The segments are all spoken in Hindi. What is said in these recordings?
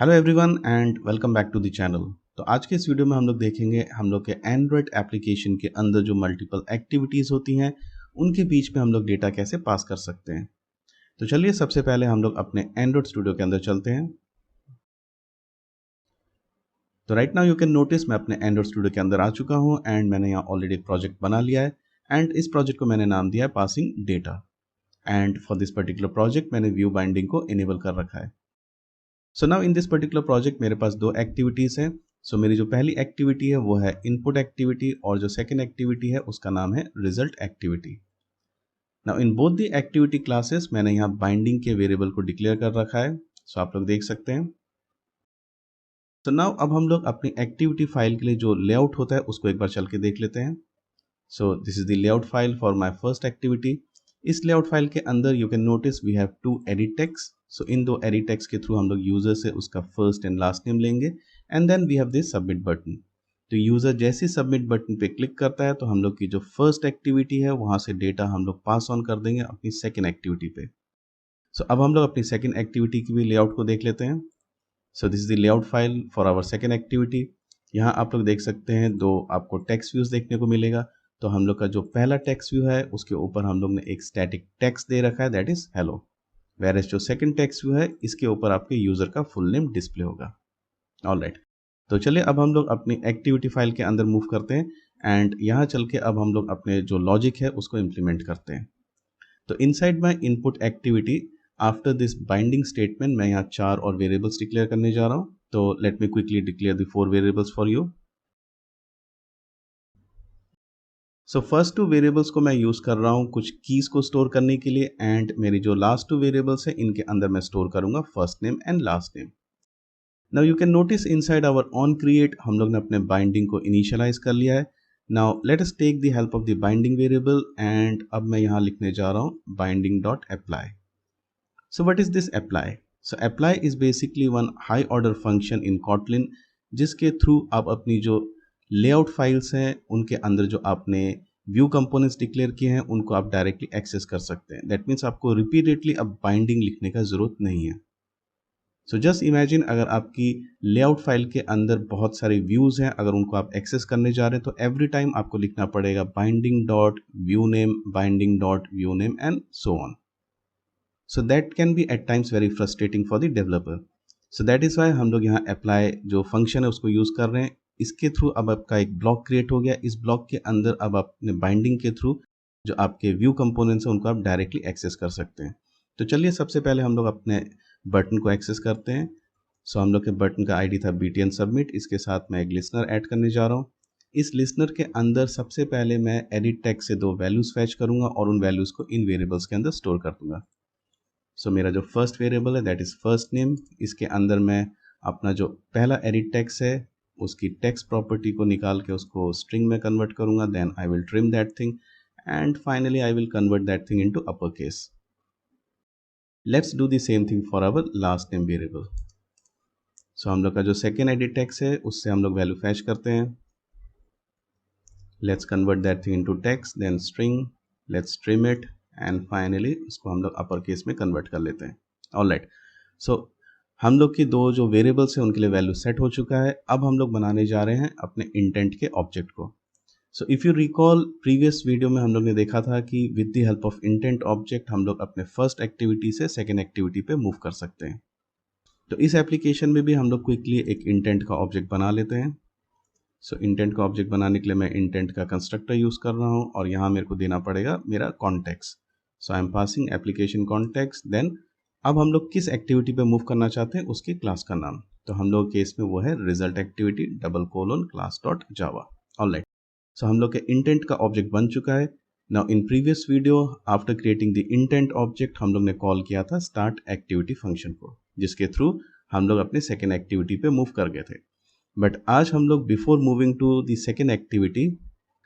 Hello everyone and welcome back to the channel. तो आज के इस वीडियो में हम लोग देखेंगे हम लोग के एंड्रॉयड एप्लीकेशन के अंदर जो मल्टीपल एक्टिविटीज़ होती हैं उनके बीच में हम लोग डेटा कैसे पास कर सकते हैं। तो चलिए सबसे पहले हम लोग अपने एंड्रॉयड स्टूडियो के अंदर चलते हैं। तो right now you can notice मैं अपने एंड्रॉयड स्टूडियो के अंदर आ चुका हूँ एंड मैंने यहाँ ऑलरेडी एक प्रोजेक्ट बना लिया है एंड इस प्रोजेक्ट को मैंने नाम दिया है passing data. And for this particular project मैंने व्यू बाइंडिंग को इनेबल कर रखा है। So now in this particular project मेरे पास दो एक्टिविटीज़ हैं। सो मेरी जो पहली एक्टिविटी है वो है इनपुट एक्टिविटी और जो सेकंड एक्टिविटी है उसका नाम है result activity. Now in both the activity classes मैंने यहाँ बाइंडिंग के वेरिएबल को डिक्लेयर कर रखा है। सो आप लोग देख सकते हैं। तो नाउ अब हम लोग अपनी एक्टिविटी फाइल के लिए जो लेआउट होता है उसको एक बार चल के देख लेते हैं। So this is the layout file for my first activity. इस लेआउट फाइल के अंदर you can notice we have two edit text. So इन दो एडिट टेक्स्ट के थ्रू हम लोग यूजर से उसका फर्स्ट एंड लास्ट नेम लेंगे and then we have this submit button. तो यूजर जैसे सबमिट बटन पे क्लिक करता है तो हम लोग की जो फर्स्ट एक्टिविटी है वहां से डेटा हम लोग पास ऑन कर देंगे अपनी सेकेंड एक्टिविटी पे। सो अब हम लोग अपनी सेकेंड एक्टिविटी की भी लेआउट को देख लेते हैं। So this is the layout file for our second activity. यहाँ आप लोग देख सकते हैं दो आपको टेक्स्ट व्यूज देखने को मिलेगा। तो हम लोग का जो पहला टेक्स्ट व्यू है उसके ऊपर हम लोग ने एक स्टैटिक टेक्स्ट दे रखा है दैट इज हेलो। वेयर जो सेकंड टेक्स्ट व्यू है इसके ऊपर आपके यूजर का फुल नेम डिस्प्ले होगा। ऑलराइट, तो चलिए अब हम लोग अपनी एक्टिविटी फाइल के अंदर मूव करते हैं एंड यहाँ चल के अब हम लोग अपने जो लॉजिक है उसको इम्प्लीमेंट करते हैं। तो inside my input activity after this binding statement मैं यहाँ 4 और वेरिएबल्स डिक्लेयर करने जा रहा हूँ। तो let me quickly declare the 4 variables for you. So first 2 variables को मैं यूज़ कर रहा हूँ कुछ कीज़ को स्टोर करने के लिए एंड मेरी जो लास्ट 2 वेरिएबल्स है इनके अंदर मैं स्टोर करूँगा first name and last name. Now you can notice inside our on create हम लोग ने अपने बाइंडिंग को इनिशियलाइज कर लिया है। Now let us take the help of the binding variable and अब मैं यहाँ लिखने जा रहा हूँ binding dot apply. So what is this apply? So apply is basically one high order function in Kotlin जिसके थ्रू आप अपनी जो लेआउट फाइल्स हैं उनके अंदर जो आपने व्यू कंपोनेंट्स डिक्लेयर किए हैं उनको आप डायरेक्टली एक्सेस कर सकते हैं। दैट मीन्स आपको रिपीटेडली अब बाइंडिंग लिखने का जरूरत नहीं है। सो जस्ट इमेजिन अगर आपकी लेआउट फाइल के अंदर बहुत सारे व्यूज हैं, अगर उनको आप एक्सेस करने जा रहे हैं तो एवरी टाइम आपको लिखना पड़ेगा binding dot view name, binding dot view name and so on. So that can be at times very frustrating for the developer. So that is why हम लोग यहाँ अप्लाई जो फंक्शन है उसको यूज कर रहे हैं। इसके थ्रू अब आपका एक ब्लॉक क्रिएट हो गया। इस ब्लॉक के अंदर अब अपने बाइंडिंग के थ्रू जो आपके व्यू कंपोनेंट्स हैं उनको आप डायरेक्टली एक्सेस कर सकते हैं। तो चलिए सबसे पहले हम लोग अपने बटन को एक्सेस करते हैं। सो हम लोग के बटन का आईडी था BTN सबमिट। इसके साथ मैं एक लिसनर ऐड करने जा रहा हूँ। इस लिसनर के अंदर सबसे पहले मैं एडिट टैग से 2 वैल्यूज फैच करूंगा और उन वैल्यूज को इन वेरिएबल्स के अंदर स्टोर कर दूंगा। सो मेरा जो फर्स्ट वेरिएबल है दैट इज फर्स्ट नेम। इसके अंदर मैं अपना जो पहला एडिट टेक्स्ट है उसकी टेक्स्ट प्रॉपर्टी को निकाल के उसको स्ट्रिंग में कन्वर्ट करूंगा। Then I will trim that thing and finally I will convert that thing into upper case. Let's do the same thing for our last name variable. So हम लोग का जो सेकेंड एडिट टेक्स्ट है उससे हम लोग वैल्यू फैच करते हैं। Let's convert that thing into text then string, let's trim it and finally इसको हम लोग अपर केस में कन्वर्ट कर लेते हैं। ऑलराइट, सो हम लोग की दो जो वेरिएबल्स हैं उनके लिए वैल्यू सेट हो चुका है। अब हम लोग बनाने जा रहे हैं अपने इंटेंट के ऑब्जेक्ट को। So if you recall previous video में हम लोग ने देखा था कि with the help of intent object हम लोग अपने फर्स्ट एक्टिविटी से सेकेंड एक्टिविटी पे मूव कर सकते हैं। तो इस एप्लीकेशन में भी हम लोग क्विकली एक इंटेंट का ऑब्जेक्ट बना लेते हैं। सो इंटेंट का ऑब्जेक्ट बनाने के लिए मैं इंटेंट का कंस्ट्रक्टर यूज़ कर रहा हूँ और यहाँ मेरे को देना पड़ेगा मेरा context. So I am passing application context. Then अब हम लोग किस एक्टिविटी पे मूव करना चाहते हैं उसकी क्लास का नाम। तो हम लोग केस में वो है result activity :class dot Java. Alright, so हम लोग के इंटेंट का ऑब्जेक्ट बन चुका है। Now in previous video after creating the intent object हम लोग ने कॉल किया था स्टार्ट एक्टिविटी फंक्शन को, जिसके थ्रू हम लोग अपने सेकेंड एक्टिविटी पे मूव कर गए थे। बट आज हम लोग before moving to the second activity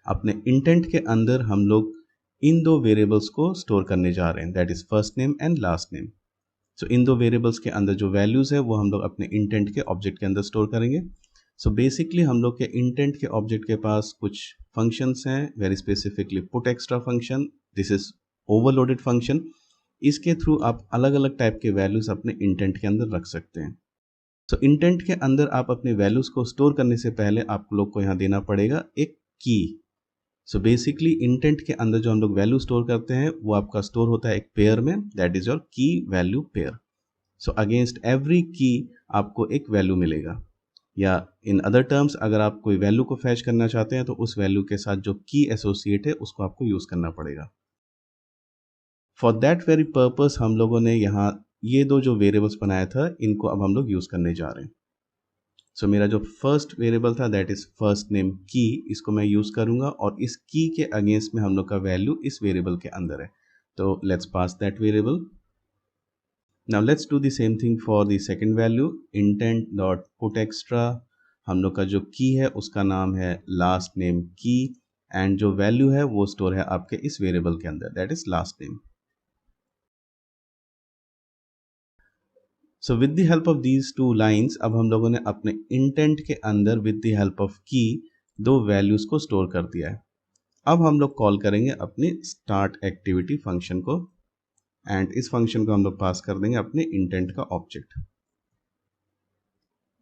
अपने इंटेंट के अंदर हम लोग इन दो वेरिएबल्स को स्टोर करने जा रहे हैं that is first name and last name. So इन दो वेरिएबल्स के अंदर जो वैल्यूज है वो हम लोग अपने इंटेंट के ऑब्जेक्ट के अंदर स्टोर करेंगे। सो बेसिकली हम लोग के इंटेंट के ऑब्जेक्ट के पास कुछ फंक्शंस हैं, very specifically put extra function, this is overloaded function. इसके थ्रू आप अलग अलग टाइप के वैल्यूज अपने इंटेंट के अंदर रख सकते हैं। सो इंटेंट के अंदर आप अपने वैल्यूज को स्टोर करने से पहले आप लोग को यहाँ देना पड़ेगा एक की। सो बेसिकली इंटेंट के अंदर जो हम लोग वैल्यू स्टोर करते हैं वो आपका स्टोर होता है एक पेयर में, दैट इज योर की value pair. So against every की आपको एक वैल्यू मिलेगा, या इन अदर टर्म्स अगर आप कोई वैल्यू को फैच करना चाहते हैं तो उस वैल्यू के साथ जो की एसोसिएट है उसको आपको यूज करना पड़ेगा। फॉर दैट वेरी पर्पस हम लोगों ने यहाँ ये दो जो वेरिएबल्स बनाया था इनको अब हम लोग यूज करने जा रहे हैं। सो मेरा जो फर्स्ट वेरिएबल था दैट इज फर्स्ट नेम की, इसको मैं यूज करूंगा और इस की के अगेंस्ट में हम लोग का वैल्यू इस वेरिएबल के अंदर है, तो let's pass that variable. Now let's do the same thing for the second value, intent dot put extra. हम लोग का जो की है उसका नाम है लास्ट नेम की, एंड जो वैल्यू है वो स्टोर है आपके इस वेरिएबल के अंदर, that is last name. So with the help of these two lines अब हम लोगों ने अपने इंटेंट के अंदर विद द हेल्प ऑफ की दो वैल्यूज को स्टोर कर दिया है। अब हम लोग कॉल करेंगे अपनी स्टार्ट एक्टिविटी फंक्शन को, एंड इस फंक्शन को हम लोग पास कर देंगे अपने इंटेंट का ऑब्जेक्ट।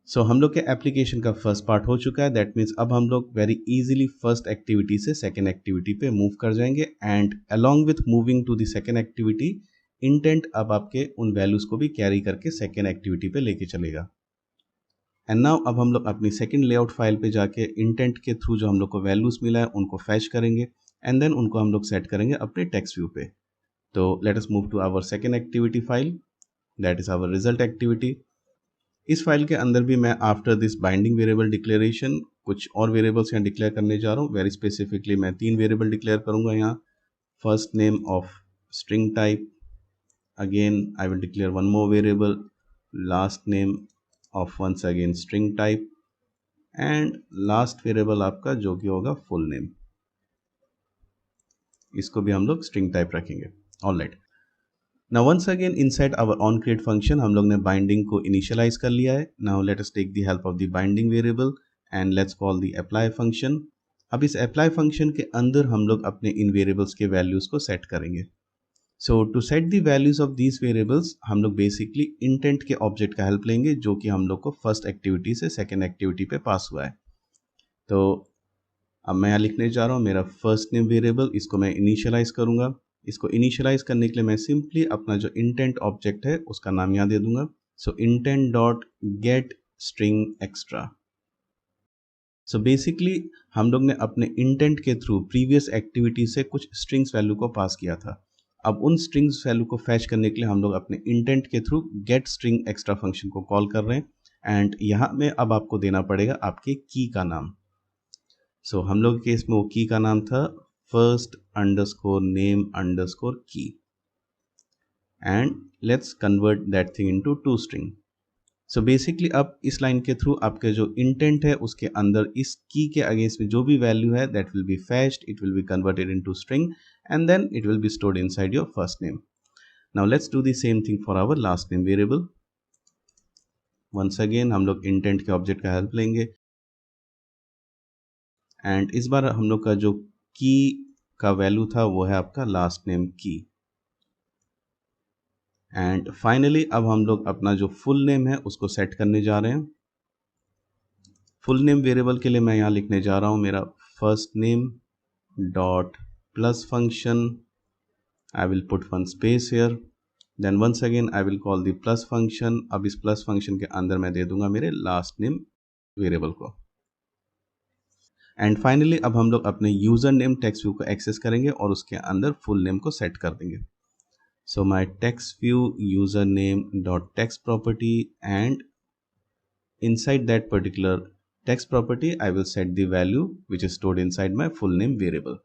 सो हम लोग के एप्लीकेशन का फर्स्ट पार्ट हो चुका है, दैट मीन्स अब हम लोग वेरी इजीली फर्स्ट एक्टिविटी से सेकेंड एक्टिविटी पे मूव कर जाएंगे, and along with moving to the second activity intent अब आपके उन वैल्यूज को भी कैरी करके सेकेंड एक्टिविटी पे लेके चलेगा। एंड नाउ अब हम लोग अपनी सेकेंड लेआउट फाइल पे जाके इंटेंट के थ्रू जो हम लोग को वैल्यूज मिला है उनको फैच करेंगे, एंड देन उनको हम लोग सेट करेंगे अपने टेक्स्ट व्यू पे। तो let us move to our second activity file, that is our result activity. इस फाइल के अंदर भी मैं after this binding variable declaration कुछ और वेरिएबल्स यहाँ डिक्लेयर करने जा रहा हूँ। वेरी स्पेसिफिकली मैं 3 वेरिएबल डिक्लेयर करूँगा यहाँ। First name of string type, again I will declare one more variable last name of once again string type, and last variable आपका जो कि होगा फुल नेम, इसको भी हम लोग स्ट्रिंग टाइप रखेंगे। Alright, now once again inside our on create function हम लोग ने बाइंडिंग को इनिशियलाइज कर लिया है। Now let us take the help of the binding variable and let's call the apply function. अब इस अप्लाई फंक्शन के अंदर हम लोग अपने इन वेरिएबल्स के वैल्यूज को सेट करेंगे। So to set the values of these variables हम लोग बेसिकली इंटेंट के ऑब्जेक्ट का हेल्प लेंगे जो कि हम लोग को फर्स्ट एक्टिविटी से सेकेंड एक्टिविटी पे पास हुआ है। तो अब मैं यहाँ लिखने जा रहा हूँ मेरा फर्स्ट नेम वेरिएबल, इसको मैं इनिशियलाइज करूंगा। इसको इनिशियलाइज करने के लिए मैं सिंपली अपना जो इंटेंट ऑब्जेक्ट है उसका नाम यहाँ दे दूंगा। So intent dot get string extra. So basically हम लोग ने अपने इंटेंट के थ्रू प्रीवियस एक्टिविटी से कुछ स्ट्रिंग्स वैल्यू को पास किया था। अब उन स्ट्रिंग्स वैल्यू को फैच करने के लिए हम लोग अपने इंटेंट के through gate string extra function को कॉल कर रहे हैं, एंड यहाँ में अब आपको देना पड़ेगा आपके की का नाम। सो हम लोग के केस में वो की का नाम था फर्स्ट अंडरस्कोर नेम अंडरस्कोर की, and let's convert that thing into two string. So basically अब इस लाइन के थ्रू आपके जो इंटेंट है उसके अंदर इस की के अगेंस्ट में जो भी वैल्यू है that will be fetched, it will be converted into string, and then it will be stored inside your first name. Now let's do the same thing for our last name variable. Once again हम लोग इंटेंट के ऑब्जेक्ट का हेल्प लेंगे, एंड इस बार हम लोग का जो की का वैल्यू था वो है आपका लास्ट नेम की। एंड फाइनली अब हम लोग अपना जो फुल नेम है उसको सेट करने जा रहे हैं। फुल नेम वेरिएबल के लिए मैं यहाँ लिखने जा रहा हूँ मेरा first name dot plus function, I will put one space here, then once again I will call the plus function. अब इस प्लस फंक्शन के अंदर मैं दे दूंगा मेरे लास्ट नेम वेरिएबल को। एंड फाइनली अब हम लोग अपने यूजर नेम टेक्स्ट व्यू को एक्सेस करेंगे और उसके अंदर फुल नेम को सेट कर देंगे। So my text view user name dot text property, and inside that particular text property I will set the value which is stored inside my full name variable।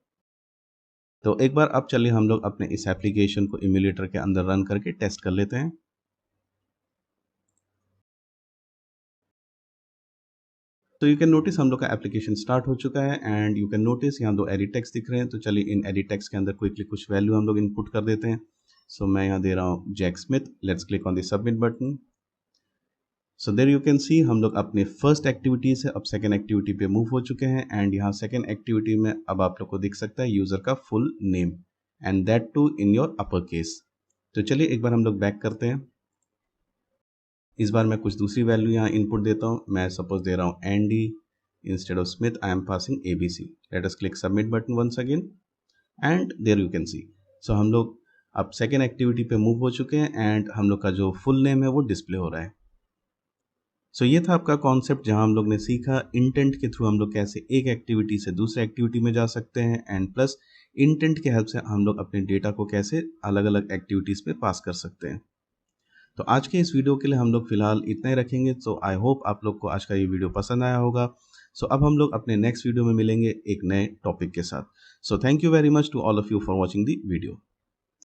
तो एक बार अब चलिए हम लोग अपने इस एप्लीकेशन को इम्यूलेटर के अंदर रन करके टेस्ट कर लेते हैं। तो यू कैन नोटिस हम लोग का एप्लीकेशन स्टार्ट हो चुका है, एंड यू कैन नोटिस यहाँ दो एडिट टेक्स्ट दिख रहे हैं। तो चलिए इन एडिट टेक्स्ट के अंदर क्विकली कुछ वैल्यू हम लोग इनपुट कर देते हैं। सो मैं यहाँ दे रहा हूँ Jack Smith. Let's click on the submit button. So there you can see हम लोग अपने फर्स्ट एक्टिविटी से अब सेकेंड एक्टिविटी पे मूव हो चुके हैं, एंड यहाँ सेकेंड एक्टिविटी में अब आप लोग को दिख सकता है यूजर का full name, and that too in your upper case. तो चलिए एक बार हम लोग बैक करते हैं। इस बार मैं कुछ दूसरी वैल्यू यहाँ इनपुट देता हूँ। मैं सपोज दे रहा हूँ Andy instead of Smith I am passing ABC। Let us click submit button once again and there you can see. So हम लोग अब सेकेंड एक्टिविटी पे मूव हो चुके हैं एंड हम लोग का जो फुल नेम है वो डिस्प्ले हो रहा है। सो ये था आपका कॉन्सेप्ट जहां हम लोग ने सीखा इंटेंट के थ्रू हम लोग कैसे एक एक्टिविटी से दूसरे एक्टिविटी में जा सकते हैं एंड प्लस इंटेंट के हेल्प से हम लोग अपने डेटा को कैसे अलग अलग एक्टिविटीज़ पे पास कर सकते हैं। तो आज के इस वीडियो के लिए हम लोग फिलहाल इतना ही रखेंगे। सो आई होप आप लोग को आज का ये वीडियो पसंद आया होगा। सो अब हम लोग अपने नेक्स्ट वीडियो में मिलेंगे एक नए टॉपिक के साथ। So thank you very much to all of you for watching the video.